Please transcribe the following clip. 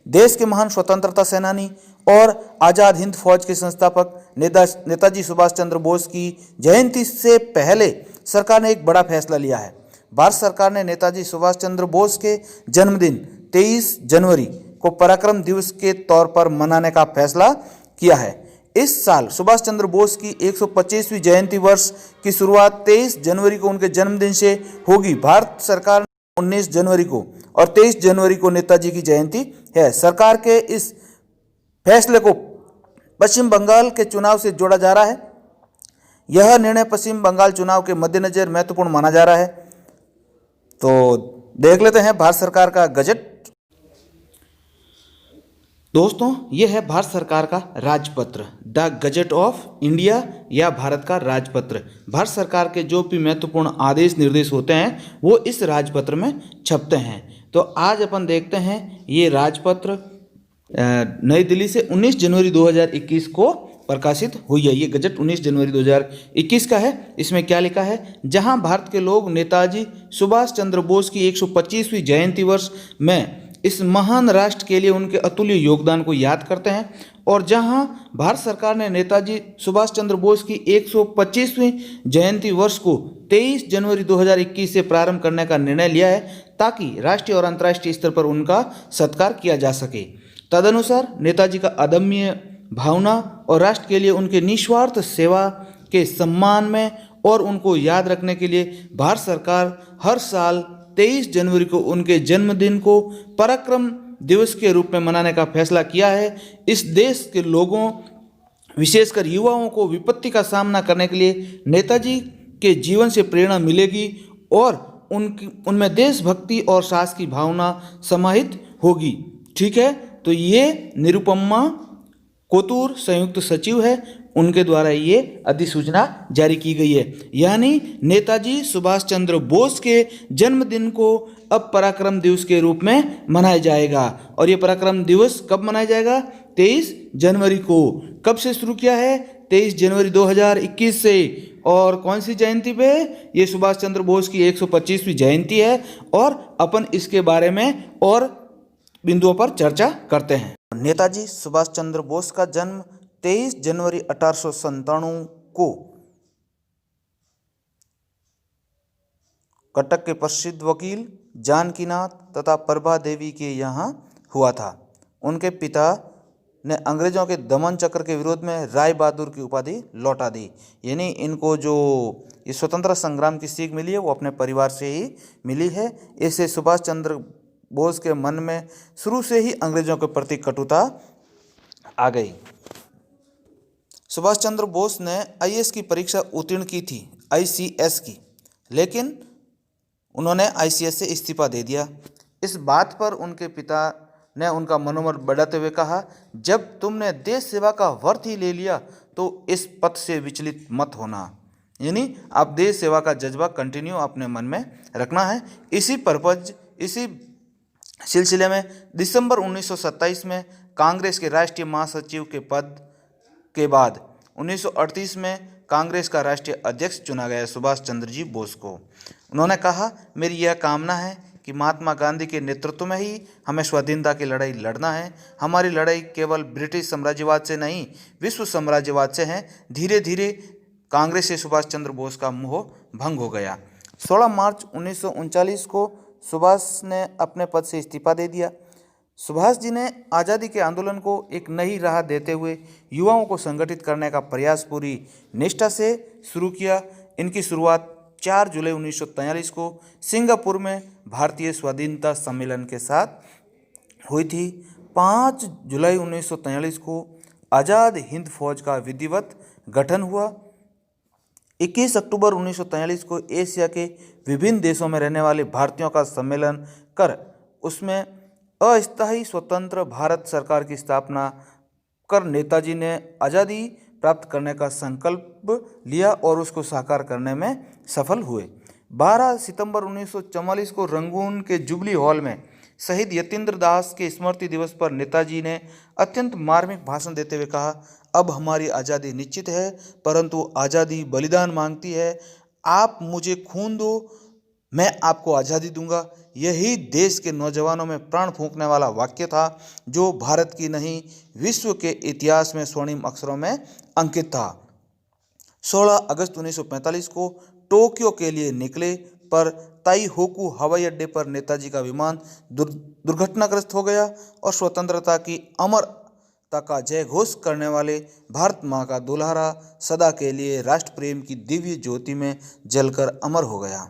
देश के महान स्वतंत्रता सेनानी और आज़ाद हिंद फौज के संस्थापक नेताजी सुभाष चंद्र बोस की जयंती से पहले सरकार ने एक बड़ा फैसला लिया है। भारत सरकार ने नेताजी सुभाष चंद्र बोस के जन्मदिन 23 जनवरी को पराक्रम दिवस के तौर पर मनाने का फैसला किया है। इस साल सुभाष चंद्र बोस की 125वीं जयंती वर्ष की शुरुआत 23 जनवरी को उनके जन्मदिन से होगी। भारत सरकार 19 जनवरी को और 23 जनवरी को नेताजी की जयंती है। सरकार के इस फैसले को पश्चिम बंगाल के चुनाव से जोड़ा जा रहा है। यह निर्णय पश्चिम बंगाल चुनाव के मद्देनजर महत्वपूर्ण माना जा रहा है। तो देख लेते हैं भारत सरकार का गजट। दोस्तों, यह है भारत सरकार का राजपत्र, द गजट ऑफ इंडिया या भारत का राजपत्र। भारत सरकार के जो भी महत्वपूर्ण आदेश निर्देश होते हैं वो इस राजपत्र में छपते हैं। तो आज अपन देखते हैं ये राजपत्र नई दिल्ली से 19 जनवरी 2021 को प्रकाशित हुई है। ये गजट 19 जनवरी 2021 का है। इसमें क्या लिखा है? जहां भारत के लोग नेताजी सुभाष चंद्र बोस की 125वीं जयंती वर्ष में इस महान राष्ट्र के लिए उनके अतुल्य योगदान को याद करते हैं और जहां भारत सरकार ने नेताजी सुभाष चंद्र बोस की 125वीं जयंती वर्ष को 23 जनवरी 2021 से प्रारंभ करने का निर्णय लिया है ताकि राष्ट्रीय और अंतर्राष्ट्रीय स्तर पर उनका सत्कार किया जा सके। तदनुसार नेताजी का अदम्य भावना और राष्ट्र के लिए उनके निस्वार्थ सेवा के सम्मान में और उनको याद रखने के लिए भारत सरकार हर साल 23 जनवरी को उनके जन्मदिन को पराक्रम दिवस के रूप में मनाने का फैसला किया है। इस देश के लोगों, विशेषकर युवाओं को विपत्ति का सामना करने के लिए नेताजी के जीवन से प्रेरणा मिलेगी और उनमें देशभक्ति और साहस की भावना समाहित होगी। ठीक है, तो ये निरुपमा कोतूर संयुक्त सचिव है, उनके द्वारा ये अधिसूचना जारी की गई है। यानी नेताजी सुभाष चंद्र बोस के जन्मदिन को अब पराक्रम दिवस के रूप में मनाया जाएगा। और ये पराक्रम दिवस कब मनाया जाएगा? 23 जनवरी को। कब से शुरू किया है? 23 जनवरी 2021 से। और कौन सी जयंती पे? ये सुभाष चंद्र बोस की 125वीं जयंती है और अपन इसके बारे में और बिंदुओं पर चर्चा करते हैं। नेताजी सुभाष चंद्र बोस का जन्म 23 जनवरी 1897 को कटक के प्रसिद्ध वकील जानकीनाथ तथा प्रभा देवी के यहाँ हुआ था। उनके पिता ने अंग्रेजों के दमन चक्र के विरोध में राय बहादुर की उपाधि लौटा दी। यानी इनको जो ये स्वतंत्रता संग्राम की सीख मिली है वो अपने परिवार से ही मिली है। इससे सुभाष चंद्र बोस के मन में शुरू से ही अंग्रेजों के प्रति कटुता आ गई। सुभाष चंद्र बोस ने आईएएस की परीक्षा उत्तीर्ण की थी, आईसीएस की, लेकिन उन्होंने आईसीएस से इस्तीफा दे दिया। इस बात पर उनके पिता ने उनका मनोबल बढ़ाते हुए कहा, जब तुमने देश सेवा का व्रत ही ले लिया तो इस पथ से विचलित मत होना। यानी आप देश सेवा का जज्बा कंटिन्यू अपने मन में रखना है। इसी सिलसिले में दिसंबर 1927 में कांग्रेस के राष्ट्रीय महासचिव के पद के बाद 1938 में कांग्रेस का राष्ट्रीय अध्यक्ष चुना गया सुभाष चंद्र जी बोस को। उन्होंने कहा, मेरी यह कामना है कि महात्मा गांधी के नेतृत्व में ही हमें स्वाधीनता की लड़ाई लड़ना है। हमारी लड़ाई केवल ब्रिटिश साम्राज्यवाद से नहीं, विश्व साम्राज्यवाद से है। धीरे धीरे कांग्रेस से सुभाष चंद्र बोस का मोह भंग हो गया। 16 मार्च 1939 को सुभाष ने अपने पद से इस्तीफा दे दिया। सुभाष जी ने आज़ादी के आंदोलन को एक नई राह देते हुए युवाओं को संगठित करने का प्रयास पूरी निष्ठा से शुरू किया। इनकी शुरुआत 4 जुलाई 1943 को सिंगापुर में भारतीय स्वाधीनता सम्मेलन के साथ हुई थी। 5 जुलाई 1943 को आज़ाद हिंद फौज का विधिवत गठन हुआ। 21 अक्टूबर 1943 को एशिया के विभिन्न देशों में रहने वाले भारतीयों का सम्मेलन कर उसमें अस्थायी स्वतंत्र भारत सरकार की स्थापना कर नेताजी ने आज़ादी प्राप्त करने का संकल्प लिया और उसको साकार करने में सफल हुए। 12 सितंबर 1944 को रंगून के जुबली हॉल में शहीद यतीन्द्र दास के स्मृति दिवस पर नेताजी ने अत्यंत मार्मिक भाषण देते हुए कहा, अब हमारी आज़ादी निश्चित है, परंतु आज़ादी बलिदान मांगती है। आप मुझे खून दो, मैं आपको आज़ादी दूंगा, यही देश के नौजवानों में प्राण फूंकने वाला वाक्य था जो भारत की नहीं विश्व के इतिहास में स्वर्णिम अक्षरों में अंकित था। 16 अगस्त 1945 को टोक्यो के लिए निकले पर ताइहोकू हवाई अड्डे पर नेताजी का विमान दुर्घटनाग्रस्त हो गया और स्वतंत्रता की अमरता का जय घोष करने वाले भारत माँ का दुल्हारा सदा के लिए राष्ट्र प्रेम की दिव्य ज्योति में जलकर अमर हो गया।